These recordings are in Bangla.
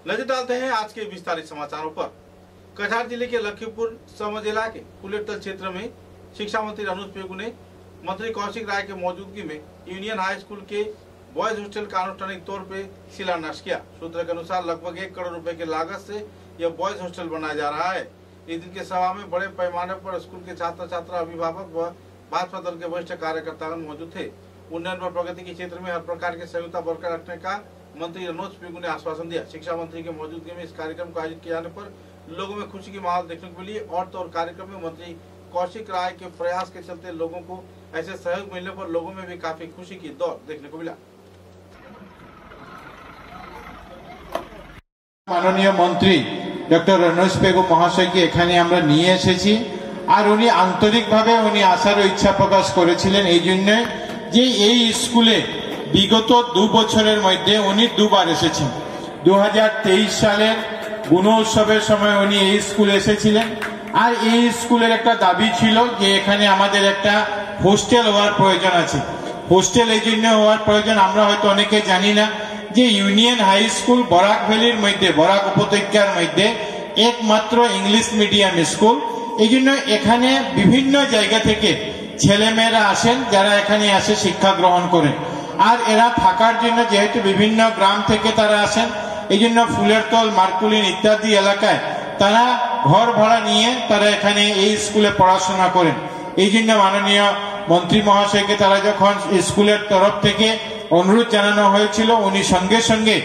नजर डालते हैं आज के विस्तारित समाचारों पर। कटिहार जिले के लखीमपुर समजिला के फुलेरतल क्षेत्र में शिक्षा मंत्री अनुज पेगु ने मंत्री कौशिक राय के मौजूदगी में यूनियन हाई स्कूल के बॉयज हॉस्टल का आनुष्ठानिक तौर पे शिलान्यास किया। सूत्र के अनुसार लगभग 1 करोड़ रुपए की लागत से यह बॉयज हॉस्टल बनाया जा रहा है। इस दिन के सभा में बड़े पैमाने पर स्कूल के छात्र छात्रा, अभिभावक व भाजपा दल के वरिष्ठ कार्यकर्ता मौजूद थे। उन्नयन व प्रगति के क्षेत्र में हर प्रकार की सहयोगिता बरकरार रखने का मंत्री अनुज पेगु ने आश्वासन दिया। शिक्षा मंत्री के मौजूदगी में इस कार्यक्रम को आयोजित किए जाने पर लोगों में खुशी की माहौल देखने को मिली। और तो और कार्यक्रम में मंत्री कौशिक राय के प्रयास के चलते लोगों को ऐसे सहयोग मिलने पर लोगों में भी काफी खुशी की दौर देखने को मिला। माननीय मंत्री डॉक्टर अनुज पेगु महाशय के एखाने आमरा निये एसेछि और उनी आंतरिक भावे उनी आसार इच्छा प्रकाश करेছিলেন এই জন্য যে এই স্কুলে বিগত 2 বছরের মধ্যে উনি দুবার এসেছেন। 2023 সালের গুণোৎসবের সময় উনি এই স্কুলে এসেছিলেন আর এই স্কুলের একটা দাবি ছিল যে এখানে আমাদের একটা হোস্টেল হওয়ার প্রয়োজন আছে। হোস্টেল এই জন্য হওয়ার প্রয়োজন আমরা হয়তো অনেকে জানি না যে ইউনিয়ন হাই স্কুল বরাক ভ্যালির মধ্যে বরাক উপত্যকার মধ্যে একমাত্র ইংলিশ মিডিয়াম স্কুল। এই জন্য এখানে বিভিন্ন জায়গা থেকে ছেলেমেয়েরা আসেন যারা এখানে আসে শিক্ষা গ্রহণ করেন। আর এরা থাকার জন্য যেহেতু বিভিন্ন গ্রাম থেকে তারা আসেন এই জন্য ফুলেরতল, মার্কুলিন ইত্যাদি এলাকায় তারা ঘর ভাড়া নিয়ে তারা এখানে এই স্কুলে পড়াশোনা করেন। এই জন্য মাননীয় মন্ত্রী মহাশয়কে তারা যখন স্কুলের তরফ থেকে অনুরোধ জানানো হয়েছিল উনি সঙ্গে সঙ্গে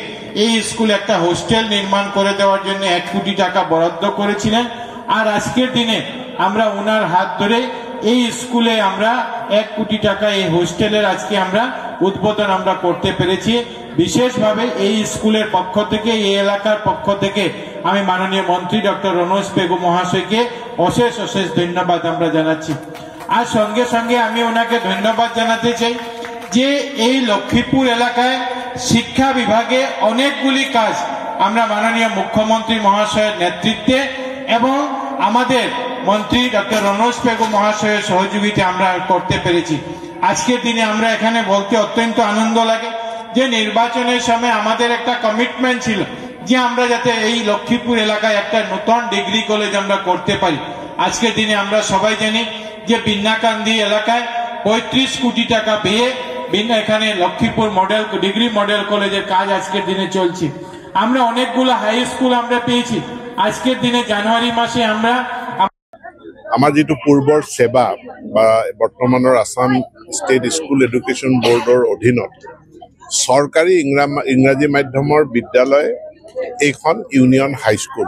এই স্কুলে একটা হোস্টেল নির্মাণ করে দেওয়ার জন্য 1 কোটি টাকা বরাদ্দ করেছিলেন। আর আজকের দিনে আমরা ওনার হাত ধরে এই স্কুলে আমরা 1 কোটি টাকা এই হোস্টেলের আজকে আমরা উদ্বোধন আমরা করতে পেরেছি। বিশেষভাবে এই স্কুলের পক্ষ থেকে, এই এলাকার পক্ষ থেকে আমি মাননীয় মন্ত্রী ডক্টর অনুজ পেগু মহাশয়কে অশেষ অশেষ ধন্যবাদ আমরা জানাচ্ছি। আর সঙ্গে সঙ্গে আমি ওনাকে ধন্যবাদ জানাতে চাই যে এই লক্ষ্মীপুর এলাকায় শিক্ষা বিভাগে অনেকগুলি কাজ আমরা মাননীয় মুখ্যমন্ত্রী মহাশয়ের নেতৃত্বে এবং আমাদের মন্ত্রী ডক্টর অনুজ পেগু মহাশয়ের সহযোগিতায় আমরা করতে পেরেছি। আজকের দিনে আমরা এখানে বলতে অত্যন্ত আনন্দ লাগে যে নির্বাচনের সময় আমাদের একটা কমিটমেন্ট ছিল যে আমরা যাতে এই লক্ষ্মীপুর এলাকায় একটা নতুন ডিগ্রি কলেজ আমরা করতে পারি। আজকের দিনে আমরা সবাই জানি যে বিন্নাকান্দি এলাকায় 35 কোটি টাকা ব্যয়ে এখানে লক্ষ্মীপুর মডেল ডিগ্রি মডেল কলেজের কাজ আজকের দিনে চলছে। আমরা অনেকগুলো হাই স্কুল আমরা পেয়েছি। আজকের দিনে জানুয়ারি মাসে আমরা আমার যেটো পূৰ্বৰ সেৱা বা বৰ্তমানৰ আসাম স্টেট স্কুল এডুকেশ্যন বোৰ্ডৰ অধীনত সৰকাৰী ইংৰাজী মাধ্যমৰ বিদ্যালয় এইখন ইউনিয়ন হাই স্কুল।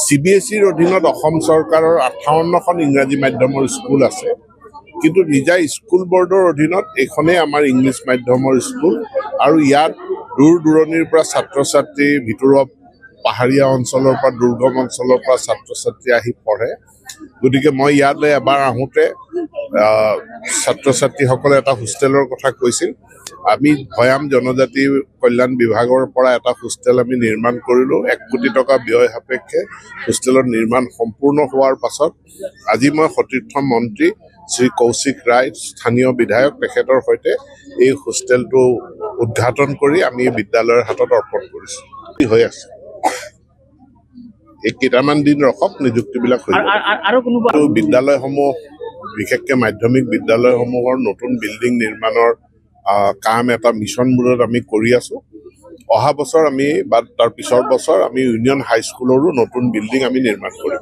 CBSEৰ অধীনত অসম চৰকাৰৰ 58খন ইংৰাজী মাধ্যমৰ স্কুল আছে, কিন্তু নিজা স্কুল বোৰ্ডৰ অধীনত এইখনেই আমাৰ ইংলিছ মাধ্যমৰ স্কুল। আৰু ইয়াত দূৰ দূৰণিৰ পৰা ছাত্ৰ ছাত্ৰী, ভিতৰুৱা পাহাৰীয়া অঞ্চলৰ পৰা, দুৰ্গম অঞ্চলৰ পৰা ছাত্ৰ ছাত্ৰী আহি পঢ়ে। গতিকে মই ইয়ালৈ এবাৰ আহোঁতে ছাত্ৰ ছাত্ৰীসকলে এটা হোষ্টেলৰ কথা কৈছিল। আমি ভৈয়াম জনজাতি কল্যাণ বিভাগৰ পৰা এটা হোষ্টেল আমি নিৰ্মাণ কৰিলোঁ। 1 কোটি টকা ব্যয় সাপেক্ষে হোষ্টেলৰ নিৰ্মাণ সম্পূৰ্ণ হোৱাৰ পাছত আজি মই সতীৰ্থ মন্ত্ৰী শ্ৰী কৌশিক ৰায়, স্থানীয় বিধায়ক, তেখেতৰ সৈতে এই হোষ্টেলটো উদ্ঘাটন কৰি আমি বিদ্যালয়ৰ হাতত অৰ্পণ কৰিছোঁ। হৈ আছে এই কেইটামান দিন ৰখক, নিযুক্তিবিলাক হৈ যাব। বিদ্যালয়সমূহ বিশেষকৈ মাধ্যমিক বিদ্যালয়সমূহৰ নতুন বিল্ডিং নিৰ্মাণৰ কাম এটা মিছন মোডত আমি কৰি আছোঁ। অহা বছৰ আমি বা তাৰ পিছৰ বছৰ আমি ইউনিয়ন হাই স্কুলৰো নতুন বিল্ডিং আমি নিৰ্মাণ কৰিম।